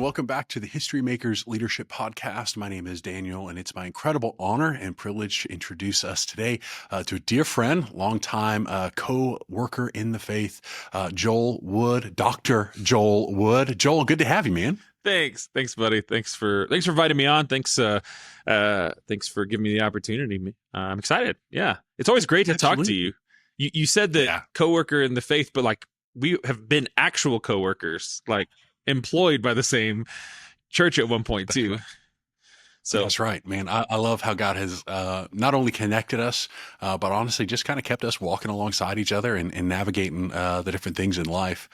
and welcome back to the History Makers Leadership Podcast. My name is Daniel, and it's my incredible honor and privilege to introduce us today to a dear friend, longtime co-worker in the faith, Joel Wood, Dr. Joel Wood. Joel, good to have you, man. Thanks, buddy. Thanks for inviting me on. Thanks for giving me the opportunity. I'm excited. Yeah, it's always great to talk to you. You said that coworker in the faith, but like we have been actual coworkers, like employed by the same church at one point too. So that's right, man. I love how God has not only connected us, but honestly just kind of kept us walking alongside each other and navigating the different things in life.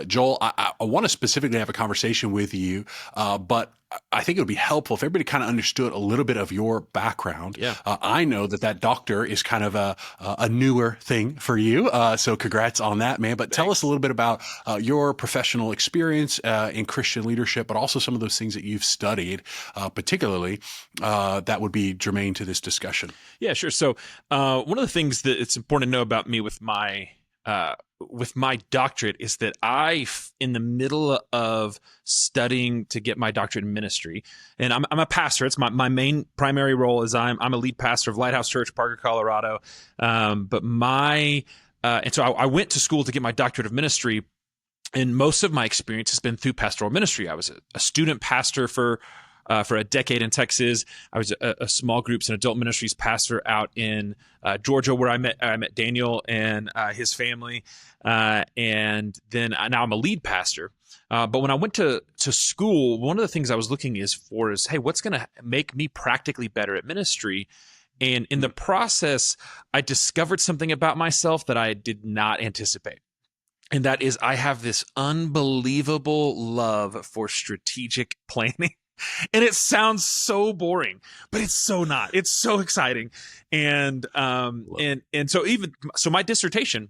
Joel, I want to specifically have a conversation with you, but I think it would be helpful if everybody kind of understood a little bit of your background. Yeah. I know that doctor is kind of a newer thing for you. So congrats on that, man. But tell us a little bit about your professional experience in Christian leadership, but also some of those things that you've studied, particularly that would be germane to this discussion. Yeah, sure. So one of the things that it's important to know about me with my doctorate is that in the middle of studying to get my doctorate in ministry, and I'm a pastor. It's my main primary role is I'm a lead pastor of Lighthouse Church, Parker, Colorado. And so I went to school to get my doctorate of ministry, and most of my experience has been through pastoral ministry. I was a student pastor for a decade in Texas. I was a small groups and adult ministries pastor out in Georgia, where I met Daniel and his family, and then now I'm a lead pastor. But when I went to school, one of the things I was looking for is, hey, what's going to make me practically better at ministry? And in the process, I discovered something about myself that I did not anticipate. And that is, I have this unbelievable love for strategic planning. And it sounds so boring, but it's so not. It's so exciting. And so my dissertation,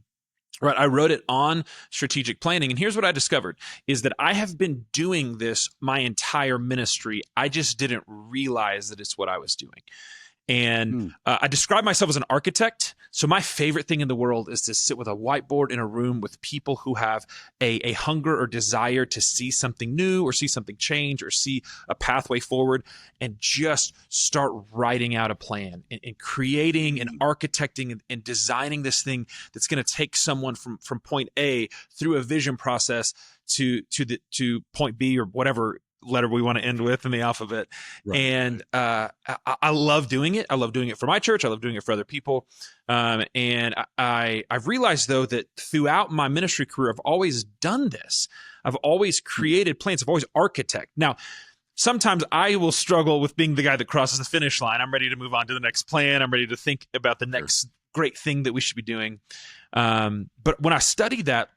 right, I wrote it on strategic planning. And here's what I discovered is that I have been doing this my entire ministry. I just didn't realize that it's what I was doing. And I describe myself as an architect. So my favorite thing in the world is to sit with a whiteboard in a room with people who have a hunger or desire to see something new or see something change or see a pathway forward, and just start writing out a plan and creating and architecting and designing this thing that's going to take someone from point A through a vision process to point B, or whatever letter we want to end with in the alphabet. Right. And I love doing it. I love doing it for my church. I love doing it for other people. And I've realized, though, that throughout my ministry career, I've always done this. I've always created plans. I've always architect. Now, sometimes I will struggle with being the guy that crosses the finish line. I'm ready to move on to the next plan. I'm ready to think about the next great thing that we should be doing. But when I studied that,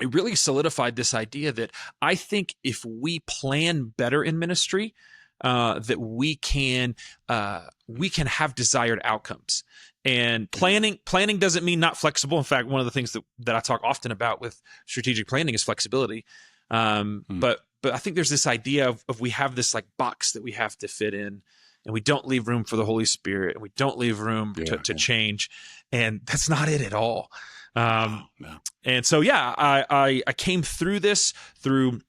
it really solidified this idea that I think if we plan better in ministry, that we can have desired outcomes. And planning doesn't mean not flexible. In fact, one of the things that I talk often about with strategic planning is flexibility. But I think there's this idea of we have this like box that we have to fit in, and we don't leave room for the Holy Spirit, and we don't leave room to change. And that's not it at all. And so, I came through this through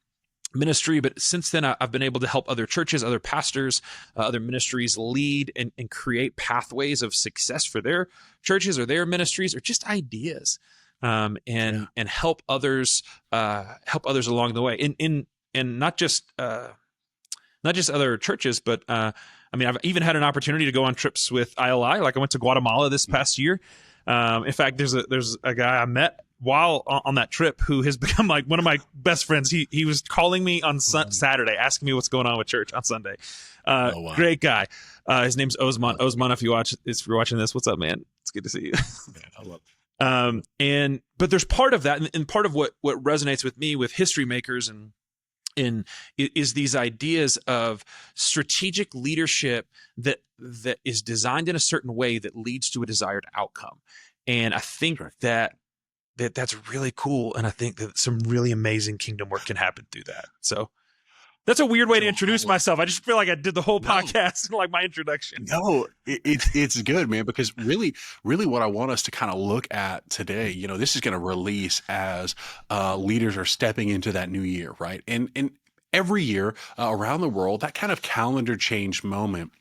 ministry, but since then I've been able to help other churches, other pastors, other ministries lead and create pathways of success for their churches or their ministries, or just ideas, and help others along the way. And not just other churches, but I've even had an opportunity to go on trips with ILI. Like I went to Guatemala this past year. In fact, there's a guy I met while on that trip who has become like one of my best friends. He was calling me on Saturday, asking me what's going on with church on Sunday. Wow. Great guy. His name's Osman. Osman, if you're watching this, what's up, man? It's good to see you. Man, I love it. But there's part of that, and part of what resonates with me with history makers is these ideas of strategic leadership that is designed in a certain way that leads to a desired outcome. And I think that's really cool. And I think that some really amazing kingdom work can happen through that. So that's a weird way to introduce myself. I just feel like I did the whole podcast in like my introduction. No, it's good, man, because really what I want us to kind of look at today, this is going to release as leaders are stepping into that new year, right? And every year around the world, that kind of calendar change moment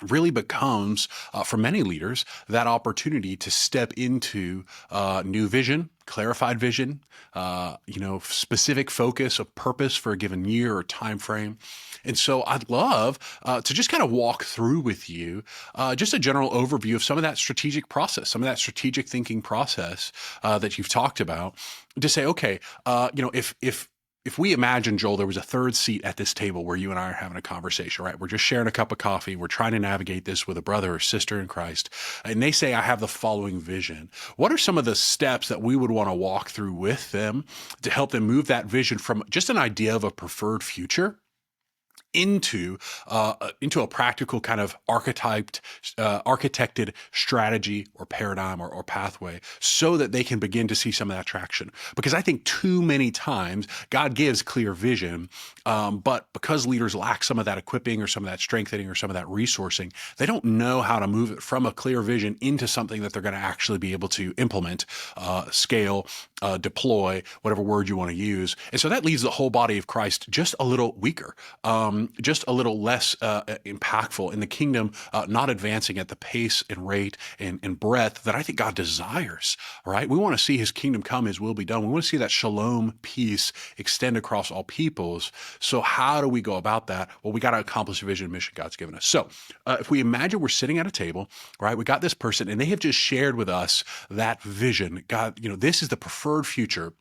really becomes, for many leaders, that opportunity to step into new vision, clarified vision, specific focus of purpose for a given year or time frame. And so I'd love to just kind of walk through with you just a general overview of some of that strategic process, some of that strategic thinking process that you've talked about, to say, okay, if we imagine, Joel, there was a third seat at this table where you and I are having a conversation, right? We're just sharing a cup of coffee. We're trying to navigate this with a brother or sister in Christ. And they say, I have the following vision. What are some of the steps that we would want to walk through with them to help them move that vision from just an idea of a preferred future into a practical kind of architected strategy or paradigm or pathway, so that they can begin to see some of that traction? Because I think too many times God gives clear vision, but because leaders lack some of that equipping or some of that strengthening or some of that resourcing, they don't know how to move it from a clear vision into something that they're going to actually be able to implement, scale, deploy, whatever word you want to use. And so that leaves the whole body of Christ just a little weaker, just a little less impactful in the kingdom, not advancing at the pace and rate and breadth that I think God desires. All right. We want to see his kingdom come, his will be done. We want to see that shalom peace extend across all peoples. So how do we go about that? Well, we got to accomplish the vision and mission God's given us. So if we imagine we're sitting at a table, right, we got this person and they have just shared with us that vision. God, this is the preferred future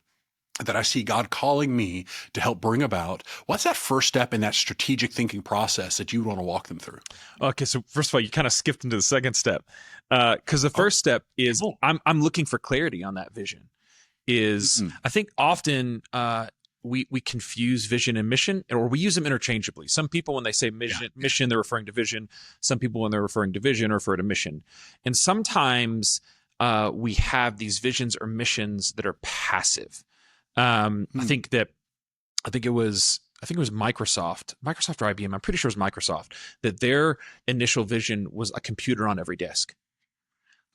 that I see God calling me to help bring about. What's that first step in that strategic thinking process that you want to walk them through? Okay, so first of all, you kind of skipped into the second step, because the first step is I'm looking for clarity on that vision. I think often we confuse vision and mission, or we use them interchangeably. Some people, when they say mission, they're referring to vision. Some people, when they're referring to vision, refer to mission. And sometimes we have these visions or missions that are passive. I think it was Microsoft or IBM. I'm pretty sure it was Microsoft, that their initial vision was a computer on every desk.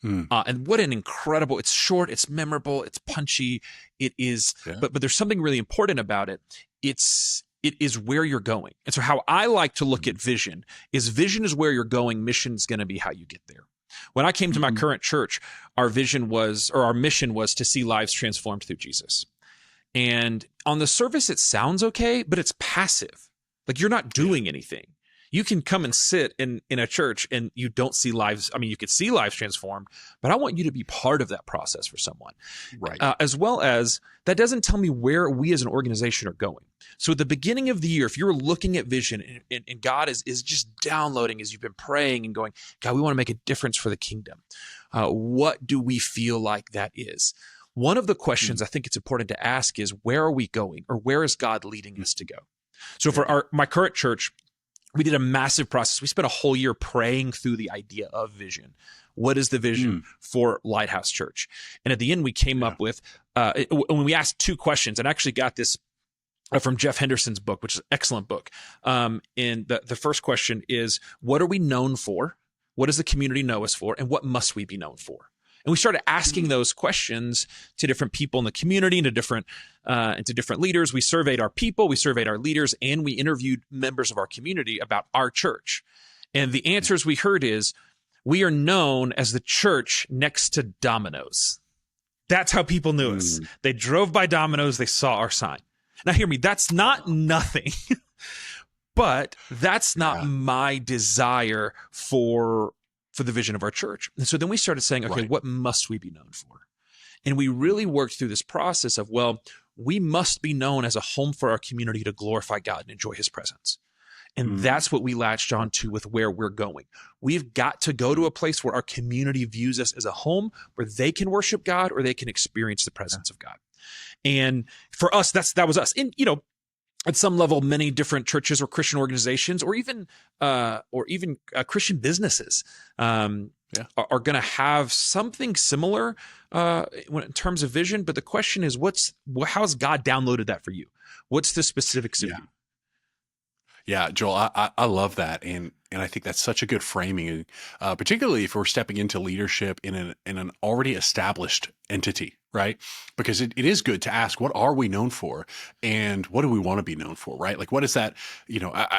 And what an incredible, it's short, it's memorable, it's punchy. It is, but there's something really important about it. It is where you're going. And so how I like to look at vision is where you're going. Mission's going to be how you get there. When I came to my current church, our mission was to see lives transformed through Jesus. And on the surface, it sounds okay, but it's passive. Like, you're not doing anything. You can come and sit in a church and you don't see lives. I mean, you could see lives transformed, but I want you to be part of that process for someone. Right. As well as, that doesn't tell me where we as an organization are going. So at the beginning of the year, if you're looking at vision and God is just downloading as you've been praying and going, God, we want to make a difference for the kingdom. What do we feel like that is? One of the questions I think it's important to ask is, where are we going, or where is God leading us to go? So for my current church, we did a massive process. We spent a whole year praying through the idea of vision. What is the vision for Lighthouse Church? And at the end, we came up with, when we asked two questions, and I actually got this from Jeff Henderson's book, which is an excellent book. And the first question is, what are we known for? What does the community know us for? And what must we be known for? And we started asking those questions to different people in the community and to different leaders. We surveyed our people, we surveyed our leaders, and we interviewed members of our community about our church. And the answers we heard is, we are known as the church next to Domino's. That's how people knew us. They drove by Domino's, they saw our sign. Now hear me, that's not nothing, but that's not my desire for the vision of our church. And so then we started saying, okay, what must we be known for? And we really worked through this process of, well, we must be known as a home for our community to glorify God and enjoy his presence. And that's what we latched on to with where we're going. We've got to go to a place where our community views us as a home where they can worship God or they can experience the presence of God. And for us, that was us. And, at some level, many different churches or Christian organizations, or even Christian businesses, are going to have something similar in terms of vision. But the question is, how's God downloaded that for you? What's the specifics of you? Yeah, Joel, I love that, and I think that's such a good framing, particularly if we're stepping into leadership in an already established entity, right? Because it is good to ask, what are we known for, and what do we want to be known for, right? Like, what is that?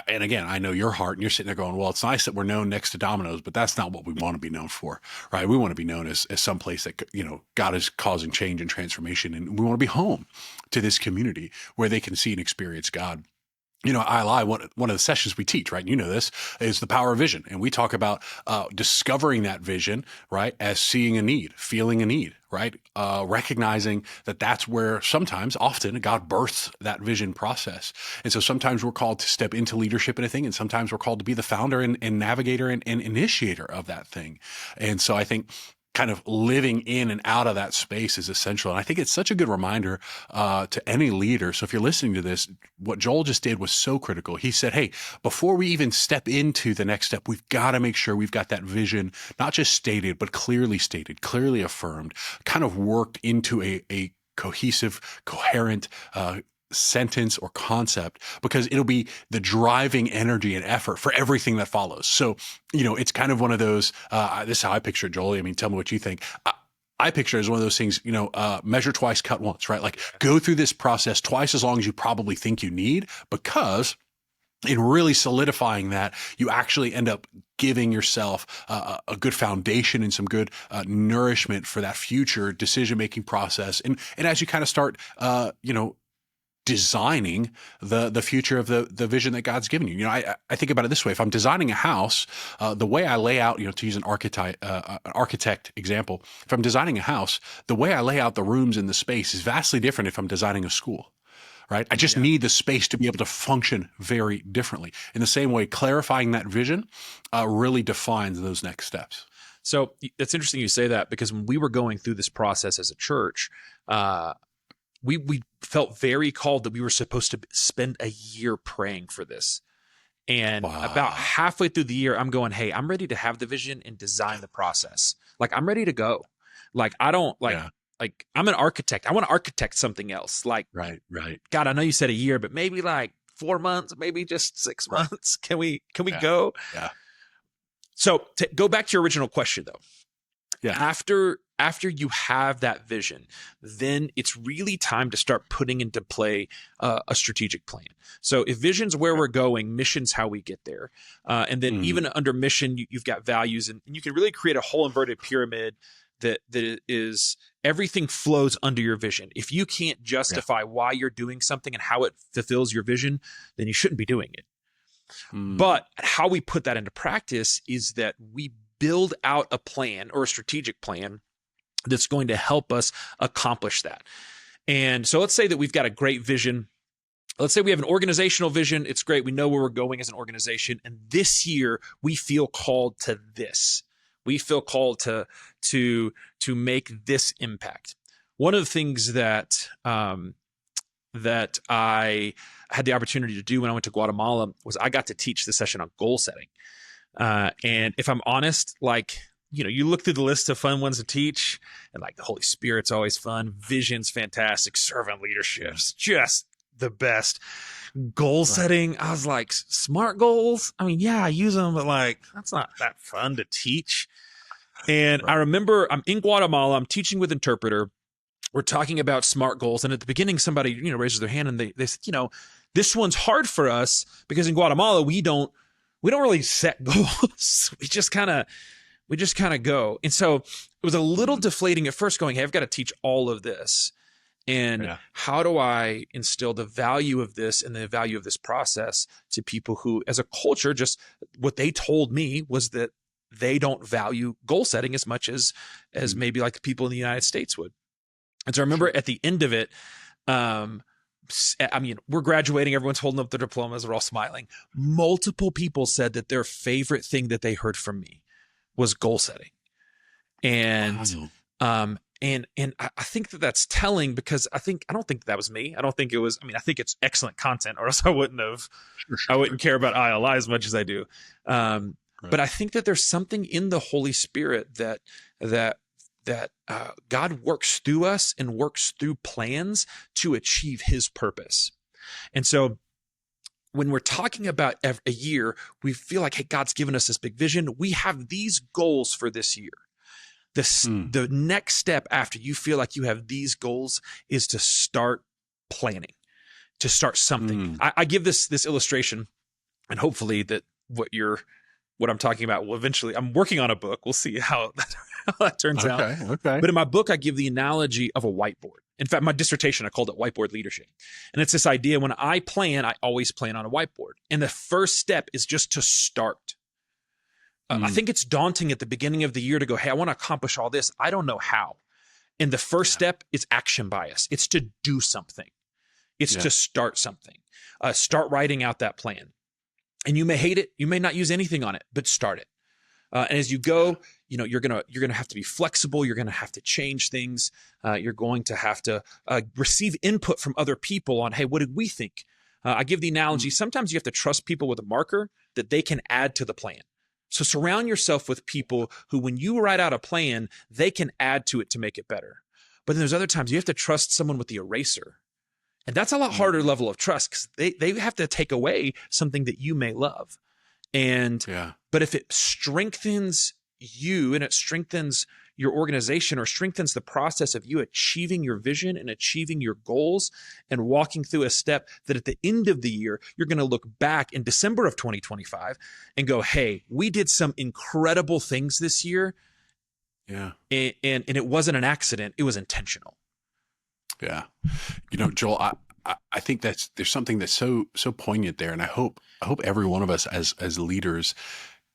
And again, I know your heart, and you're sitting there going, well, it's nice that we're known next to Domino's, but that's not what we want to be known for, right? We want to be known as some place that, God is causing change and transformation, and we want to be home to this community where they can see and experience God. I lie. One of the sessions we teach, right? And you know this is the power of vision, and we talk about discovering that vision, right, as seeing a need, feeling a need, right, recognizing that that's where often God births that vision process. And so sometimes we're called to step into leadership in a thing, and sometimes we're called to be the founder and navigator and initiator of that thing. And so I think kind of living in and out of that space is essential. And I think it's such a good reminder to any leader. So if you're listening to this, what Joel just did was so critical. He said, hey, before we even step into the next step, we've got to make sure we've got that vision, not just stated, but clearly stated, clearly affirmed, kind of worked into a cohesive, coherent, sentence or concept, because it'll be the driving energy and effort for everything that follows. So, it's kind of one of those, this is how I picture it, Joel. I mean, tell me what you think. I picture it as one of those things, measure twice, cut once, right? Like, go through this process twice as long as you probably think you need, because in really solidifying that, you actually end up giving yourself a good foundation and some good nourishment for that future decision-making process. And as you kind of start, designing the future of the vision that God's given you. I think about it this way. If I'm designing a house, the way I lay out, to use an architect example, if I'm designing a house, the way I lay out the rooms in the space is vastly different if I'm designing a school. Right? I just need the space to be able to function very differently. In the same way, clarifying that vision really defines those next steps. So it's interesting you say that, because when we were going through this process as a church, we felt very called that we were supposed to spend a year praying for this. And about halfway through the year, I'm going, hey, I'm ready to have the vision and design the process. Like, I'm ready to go. Like, I don't like I'm an architect. I want to architect something else. Like, right. God, I know you said a year, but maybe like 4 months, maybe just 6 months. Can we go? Yeah. So to go back to your original question though. Yeah. After you have that vision, then it's really time to start putting into play a strategic plan. So if vision's where we're going, mission's how we get there. And then even under mission, you've got values, and you can really create a whole inverted pyramid that is everything flows under your vision. If you can't justify why you're doing something and how it fulfills your vision, then you shouldn't be doing it. But how we put that into practice is that we build out a plan or a strategic plan that's going to help us accomplish that. And so let's say that we've got a great vision. Let's say we have an organizational vision. It's great. We know where we're going as an organization. And this year we feel called to this. We feel called to make this impact. One of the things that that I had the opportunity to do when I went to Guatemala was I got to teach the session on goal setting. And if I'm honest, like, you look through the list of fun ones to teach, and like the Holy Spirit's always fun. Vision's fantastic. Servant leadership's just the best. Goal setting, I was like, SMART goals? I mean, yeah, I use them, but like, that's not that fun to teach. And I remember I'm in Guatemala, I'm teaching with interpreter. We're talking about SMART goals. And at the beginning, somebody, raises their hand and they said, this one's hard for us because in Guatemala, we don't really set goals. We just kind of go. And so it was a little deflating at first going, hey, I've got to teach all of this. And how do I instill the value of this and the value of this process to people who, as a culture, just what they told me was that they don't value goal setting as much as maybe like the people in the United States would. And so I remember at the end of it, we're graduating, everyone's holding up their diplomas, we're all smiling. Multiple people said that their favorite thing that they heard from me was goal setting. And I think that that's telling, because I don't think that was me. I don't think it was, I think it's excellent content, or else I wouldn't care about ILI as much as I do. But I think that there's something in the Holy Spirit that God works through us and works through plans to achieve his purpose. And so when we're talking about a year, we feel like, hey, God's given us this big vision. We have these goals for this year. The next step after you feel like you have these goals is to start planning, to start something. I give this illustration, and hopefully that what I'm talking about will eventually, I'm working on a book. We'll see how that turns out. Okay. But in my book, I give the analogy of a whiteboard. In fact, my dissertation, I called it whiteboard leadership. And it's this idea, when I plan, I always plan on a whiteboard. And the first step is just to start. I think it's daunting at the beginning of the year to go, hey, I want to accomplish all this. I don't know how. And the first step is action bias. It's to do something. It's to start something. Start writing out that plan. And you may hate it. You may not use anything on it, but start it. And as you go, you're gonna have to be flexible. You're gonna have to change things. You're going to have to receive input from other people on, hey, what did we think? I give the analogy. Sometimes you have to trust people with a marker that they can add to the plan. So surround yourself with people who, when you write out a plan, they can add to it to make it better. But then there's other times you have to trust someone with the eraser. And that's a lot harder level of trust, because they have to take away something that you may love. But if it strengthens you and it strengthens your organization, or strengthens the process of you achieving your vision and achieving your goals and walking through a step that at the end of the year, you're going to look back in December of 2025 and go, hey, we did some incredible things this year. Yeah. And it wasn't an accident. It was intentional. Yeah. Joel, I think there's something that's so poignant there. And I hope every one of us as leaders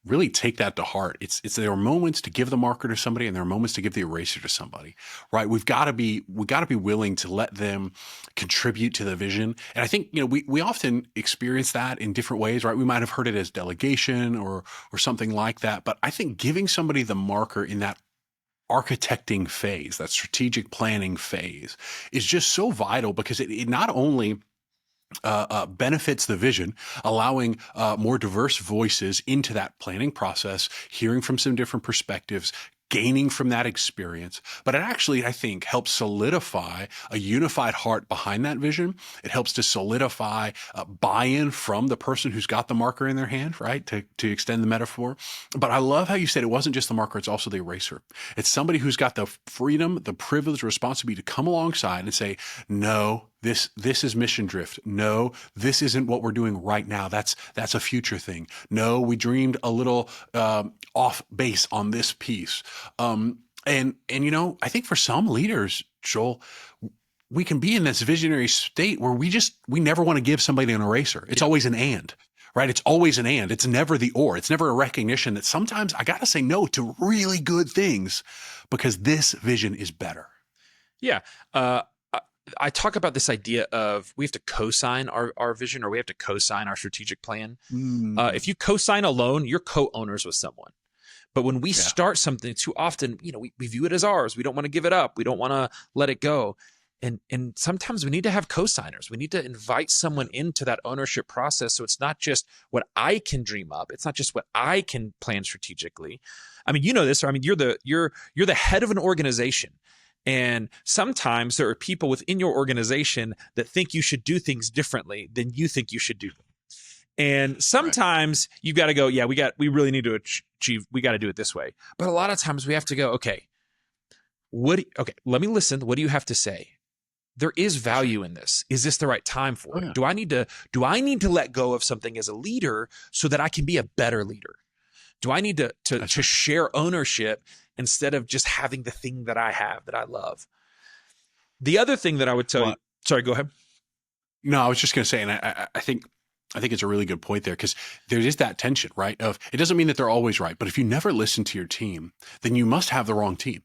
really take that to heart. There are moments to give the marker to somebody, and there are moments to give the eraser to somebody, right? We've got to be willing to let them contribute to the vision. And I think, we often experience that in different ways, right? We might have heard it as delegation or something like that. But I think giving somebody the marker in that architecting phase, that strategic planning phase, is just so vital, because it not only benefits the vision, allowing more diverse voices into that planning process, hearing from some different perspectives, gaining from that experience, but it actually, I think, helps solidify a unified heart behind that vision. It helps to solidify buy-in from the person who's got the marker in their hand, right? To extend the metaphor. But I love how you said it wasn't just the marker, it's also the eraser. It's somebody who's got the freedom, the privilege, responsibility to come alongside and say, no, this is mission drift. No, this isn't what we're doing right now. That's a future thing. No, we dreamed a little off base on this piece. And I think for some leaders, Joel, we can be in this visionary state where we never want to give somebody an eraser. It's always an and, right? It's always an and. It's never the or. It's never a recognition that sometimes I got to say no to really good things because this vision is better. Yeah. I talk about this idea of we have to co-sign our vision, or we have to co-sign our strategic plan. If you co-sign alone, you're co-owners with someone. But when we start something, too often, we view it as ours. We don't want to give it up. We don't want to let it go. And sometimes we need to have co-signers. We need to invite someone into that ownership process. So it's not just what I can dream up. It's not just what I can plan strategically. I mean, this. I mean, you're the head of an organization. And sometimes there are people within your organization that think you should do things differently than you think you should do them. And sometimes you've got to go, we really need to achieve, we got to do it this way. But a lot of times we have to go, okay, let me listen. What do you have to say? There is value in this. Is this the right time for it? Do I need to let go of something as a leader so that I can be a better leader? Do I need to share ownership instead of just having the thing that I have that I love? The other thing that I would tell you, sorry, go ahead. No, I was just going to say, and I think it's a really good point there, because there is that tension, right? Of it doesn't mean that they're always right, but if you never listen to your team, then you must have the wrong team.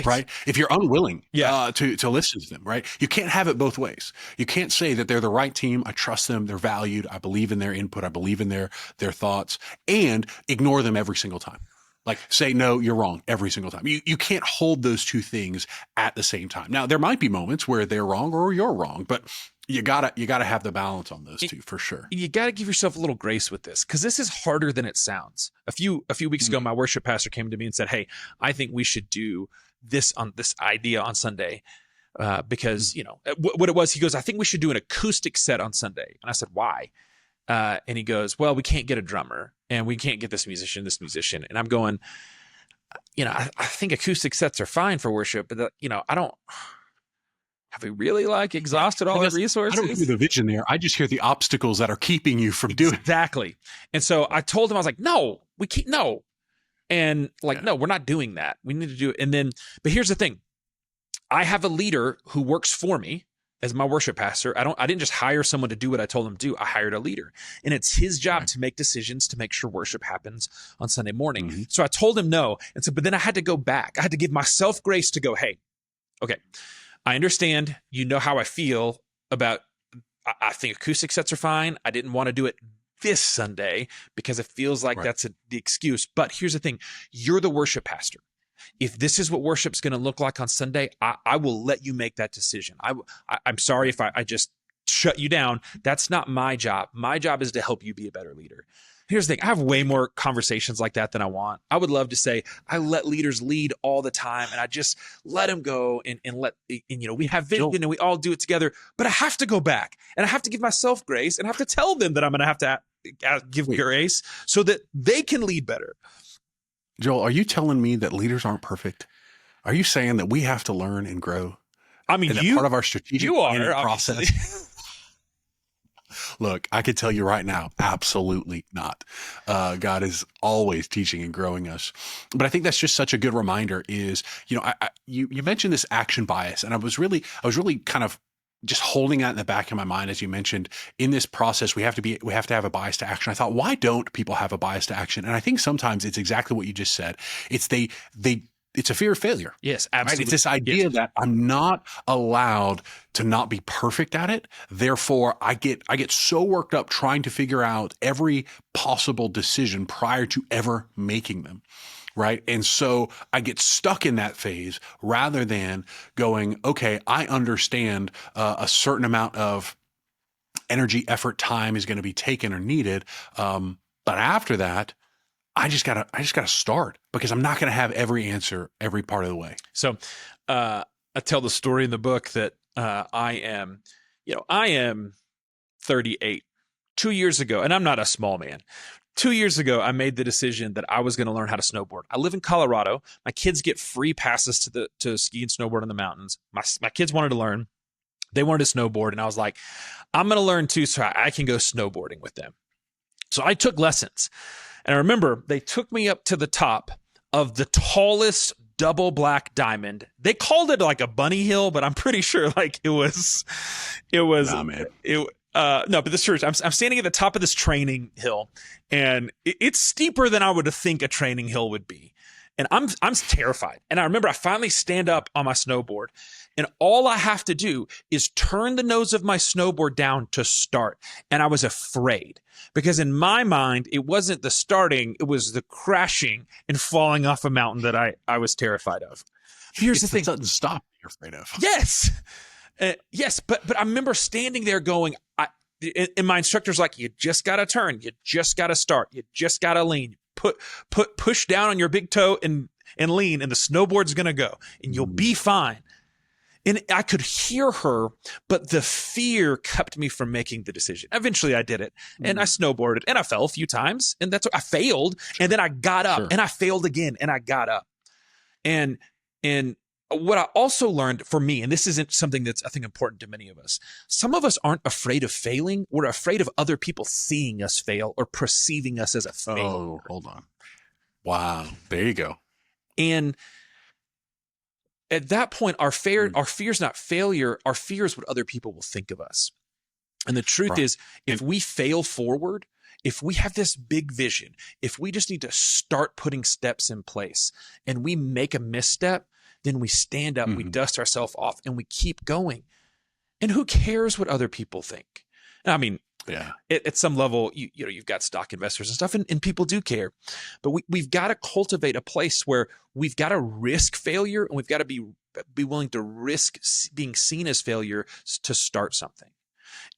Right. If you're unwilling to listen to them, right? You can't have it both ways. You can't say that they're the right team. I trust them. They're valued. I believe in their input. I believe in their thoughts, and ignore them every single time. Like say, no, you're wrong every single time. You can't hold those two things at the same time. Now, there might be moments where they're wrong or you're wrong, but you gotta have the balance on those two for sure. You gotta give yourself a little grace with this, because this is harder than it sounds. A few weeks ago, my worship pastor came to me and said, "Hey, I think we should do this idea on Sunday." Because what it was, he goes, "I think we should do an acoustic set on Sunday." And I said, "Why?" And he goes, "Well, we can't get a drummer and we can't get this musician. And I'm going, I think acoustic sets are fine for worship, but I don't. Have we really exhausted all our resources? I don't hear the vision there. I just hear the obstacles that are keeping you from doing it. Exactly. And so I told him, I was like, no, we can't, no. And no, we're not doing that. We need to do it. And then, but here's the thing. I have a leader who works for me as my worship pastor. I didn't just hire someone to do what I told them to do. I hired a leader, and it's his job to make decisions to make sure worship happens on Sunday morning. Mm-hmm. So I told him no. And so, but then I had to go back. I had to give myself grace to go, hey, okay, I understand. You know how I feel about, I think acoustic sets are fine. I didn't want to do it this Sunday because it feels like that's the excuse. But here's the thing. You're the worship pastor. If this is what worship's going to look like on Sunday, I will let you make that decision. I'm sorry if I just shut you down. That's not my job. My job is to help you be a better leader. Here's the thing. I have way more conversations like that than I want. I would love to say I let leaders lead all the time and I just let them go and we have vision and we all do it together. But I have to go back and I have to give myself grace and I have to tell them that I'm going to have to give grace so that they can lead better. Joel, are you telling me that leaders aren't perfect? Are you saying that we have to learn and grow? I mean, part of our strategic process. Look, I could tell you right now, absolutely not. God is always teaching and growing us. But I think that's just such a good reminder is, you mentioned this action bias, and I was really kind of just holding that in the back of my mind, as you mentioned, in this process, we have to have a bias to action. I thought, why don't people have a bias to action? And I think sometimes it's exactly what you just said. It's it's a fear of failure. Yes, absolutely. Right? It's this idea that I'm not allowed to not be perfect at it. Therefore, I get so worked up trying to figure out every possible decision prior to ever making them. Right. And so I get stuck in that phase rather than going, okay, I understand a certain amount of energy, effort, time is going to be taken or needed. But after that, I just gotta start because I'm not going to have every answer every part of the way. So I tell the story in the book that I am 38. 2 years ago, and I'm not a small man. 2 years ago, I made the decision that I was going to learn how to snowboard. I live in Colorado. My kids get free passes to ski and snowboard in the mountains. My kids wanted to learn. They wanted to snowboard, and I was like, I'm going to learn too so I can go snowboarding with them. So I took lessons. And I remember they took me up to the top of the tallest double black diamond. They called it like a bunny hill, but I'm pretty sure like it was. Nah, man. No, but this church, I'm standing at the top of this training hill, and it's steeper than I would think a training hill would be. And I'm terrified. And I remember I finally stand up on my snowboard, and all I have to do is turn the nose of my snowboard down to start. And I was afraid because in my mind, it wasn't the starting, it was the crashing and falling off a mountain that I was terrified of. Here's the thing. It doesn't stop you're afraid of. Yes. Yes. But I remember standing there going, and my instructor's like, you just got to turn. You just got to start. You just got to lean. Push down on your big toe and lean, and the snowboard's going to go, and you'll be fine. And I could hear her, but the fear kept me from making the decision. Eventually I did it, and I snowboarded, and I fell a few times, and that's what I failed. Sure. And then I got up, and I failed again, and I got up. And what I also learned for me, and this isn't something that's, I think, important to many of us, some of us aren't afraid of failing. We're afraid of other people seeing us fail or perceiving us as a failure. Oh, hold on. Wow. There you go. And at that point, our fear is not failure. Our fear is what other people will think of us. And the truth is, if we fail forward, if we have this big vision, if we just need to start putting steps in place and we make a misstep, then we stand up, we dust ourselves off, and we keep going. And who cares what other people think? I mean, at some level, you've got stock investors and stuff, and people do care. But we've got to cultivate a place where we've got to risk failure, and we've got to be willing to risk being seen as failure to start something.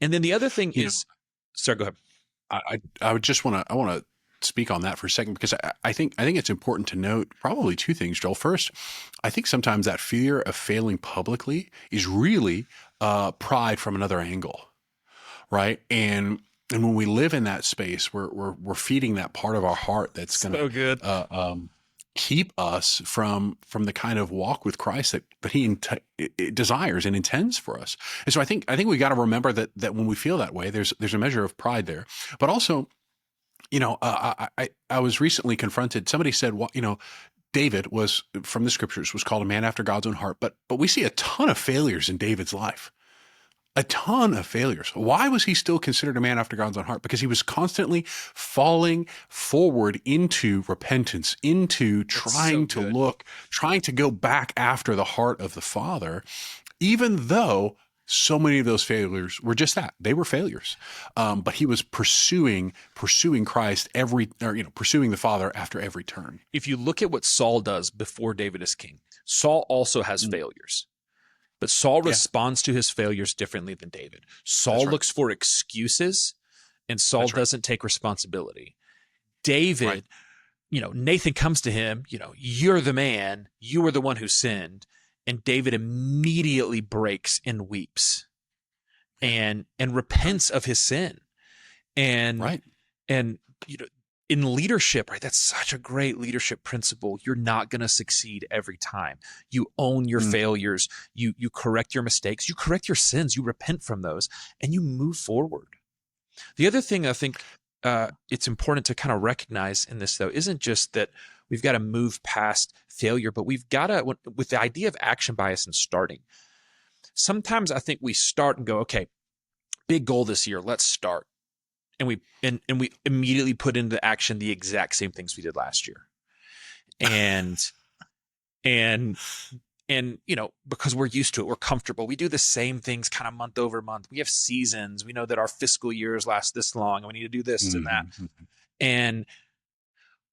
And then the other thing is, sorry, go ahead. I would just want to speak on that for a second, because I think it's important to note probably two things, Joel. First, I think sometimes that fear of failing publicly is really pride from another angle, right? And when we live in that space, we're feeding that part of our heart that's going to keep us from the kind of walk with Christ that He desires and intends for us. And so I think we got to remember that when we feel that way, there's a measure of pride there, but also, I was recently confronted. Somebody said, well, David was, from the scriptures, was called a man after God's own heart, but we see a ton of failures in David's life. A ton of failures. Why was he still considered a man after God's own heart? Because he was constantly falling forward into repentance, into trying to go back after the heart of the Father, even though so many of those failures were just that. They were failures. But he was pursuing Christ pursuing the Father after every turn. If you look at what Saul does before David is king, Saul also has failures. But Saul responds to his failures differently than David. Saul looks for excuses, and Saul doesn't take responsibility. David, Nathan comes to him, you're the man, you were the one who sinned. And David immediately breaks and weeps and repents of his sin. And in leadership, right? That's such a great leadership principle. You're not going to succeed every time. You own your failures. You correct your mistakes. You correct your sins. You repent from those, and you move forward. The other thing I think it's important to kind of recognize in this, though, isn't just that we've got to move past failure, but we've got to, with the idea of action bias and starting. Sometimes I think we start and go, okay, big goal this year. Let's start. And we immediately put into action the exact same things we did last year. And because we're used to it, we're comfortable. We do the same things kind of month over month. We have seasons. We know that our fiscal years last this long and we need to do this and that. And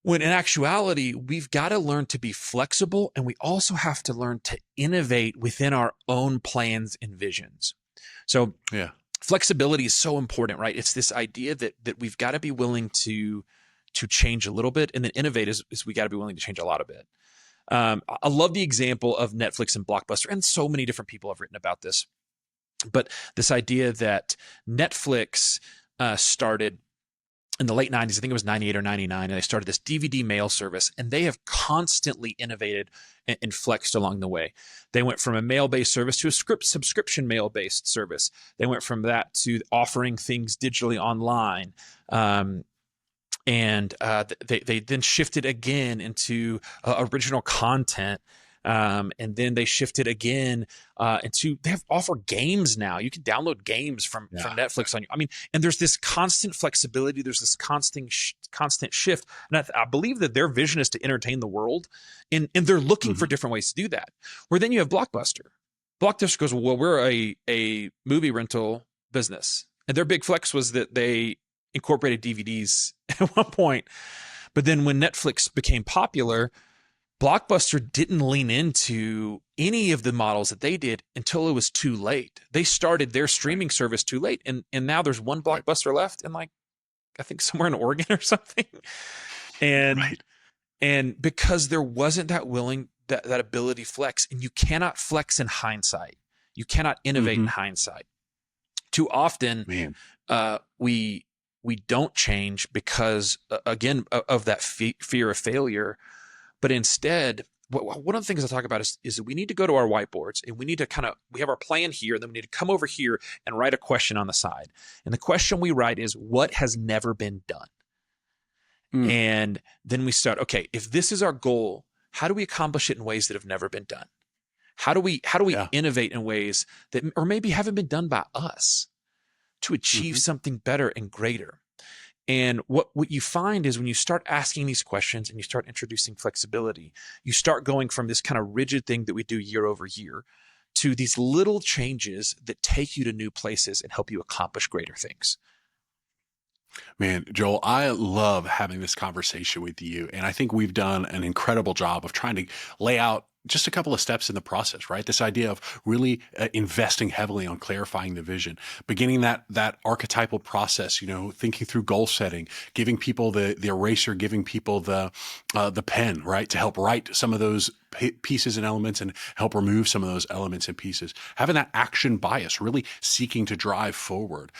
when in actuality, we've got to learn to be flexible, and we also have to learn to innovate within our own plans and visions. So flexibility is so important, right? It's this idea that we've got to be willing to change a little bit, and then innovate is we got to be willing to change a lot of it. I love the example of Netflix and Blockbuster, and so many different people have written about this. But this idea that Netflix started in the late 90s, I think it was 98 or 99, and they started this DVD mail service, and they have constantly innovated and flexed along the way. They went from a mail-based service to a subscription mail-based service. They went from that to offering things digitally online. They then shifted again into original content. And then they shifted again into they offer games now. You can download games from Netflix on you. I mean, and there's this constant flexibility. There's this constant shift. And I believe that their vision is to entertain the world, and they're looking for different ways to do that. Where then you have Blockbuster. Blockbuster goes, well, we're a movie rental business, and their big flex was that they incorporated DVDs at one point. But then when Netflix became popular, Blockbuster didn't lean into any of the models that they did until it was too late. They started their streaming service too late, and now there's one Blockbuster left, and I think somewhere in Oregon or something. And because there wasn't that ability flex, and you cannot flex in hindsight. You cannot innovate in hindsight. Too often, we don't change because again of that fear of failure. But instead, one of the things I talk about is that we need to go to our whiteboards, and we need to we have our plan here, and then we need to come over here and write a question on the side. And the question we write is, what has never been done? And then we start, okay, if this is our goal, how do we accomplish it in ways that have never been done? How do we innovate in ways that, or maybe haven't been done by us, to achieve something better and greater? And what you find is when you start asking these questions and you start introducing flexibility, you start going from this kind of rigid thing that we do year over year to these little changes that take you to new places and help you accomplish greater things. Man, Joel, I love having this conversation with you. And I think we've done an incredible job of trying to lay out just a couple of steps in the process, right? This idea of really investing heavily on clarifying the vision, beginning that archetypal process, thinking through goal setting, giving people the eraser, giving people the pen, right, to help write some of those pieces and elements and help remove some of those elements and pieces. Having that action bias, really seeking to drive forward.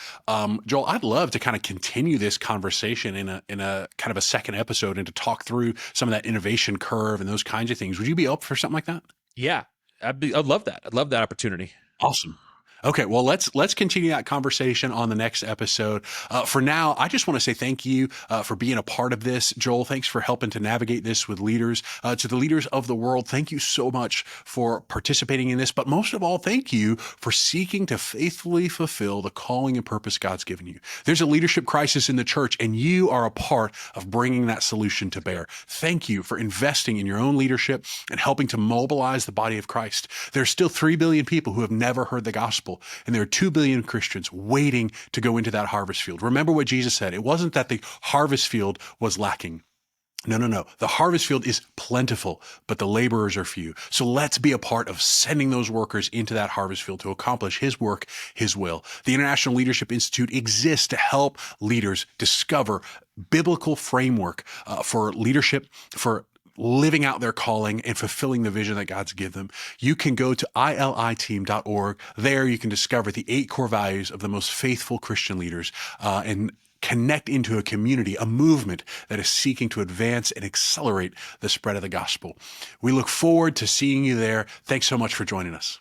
Joel, I'd love to kind of continue this conversation in a kind of a second episode and to talk through some of that innovation curve and those kinds of things. Would you be up for something like that? Yeah, I'd love that. I'd love that opportunity. Awesome. Okay, well, let's continue that conversation on the next episode. For now, I just want to say thank you for being a part of this. Joel, thanks for helping to navigate this with leaders. To the leaders of the world, thank you so much for participating in this. But most of all, thank you for seeking to faithfully fulfill the calling and purpose God's given you. There's a leadership crisis in the church, and you are a part of bringing that solution to bear. Thank you for investing in your own leadership and helping to mobilize the body of Christ. There's still 3 billion people who have never heard the gospel. And there are 2 billion Christians waiting to go into that harvest field. Remember what Jesus said. It wasn't that the harvest field was lacking. No. The harvest field is plentiful, but the laborers are few. So let's be a part of sending those workers into that harvest field to accomplish his work, his will. The International Leadership Institute exists to help leaders discover biblical framework for leadership, for living out their calling and fulfilling the vision that God's given them. You can go to iliteam.org. There you can discover the 8 core values of the most faithful Christian leaders and connect into a community, a movement that is seeking to advance and accelerate the spread of the gospel. We look forward to seeing you there. Thanks so much for joining us.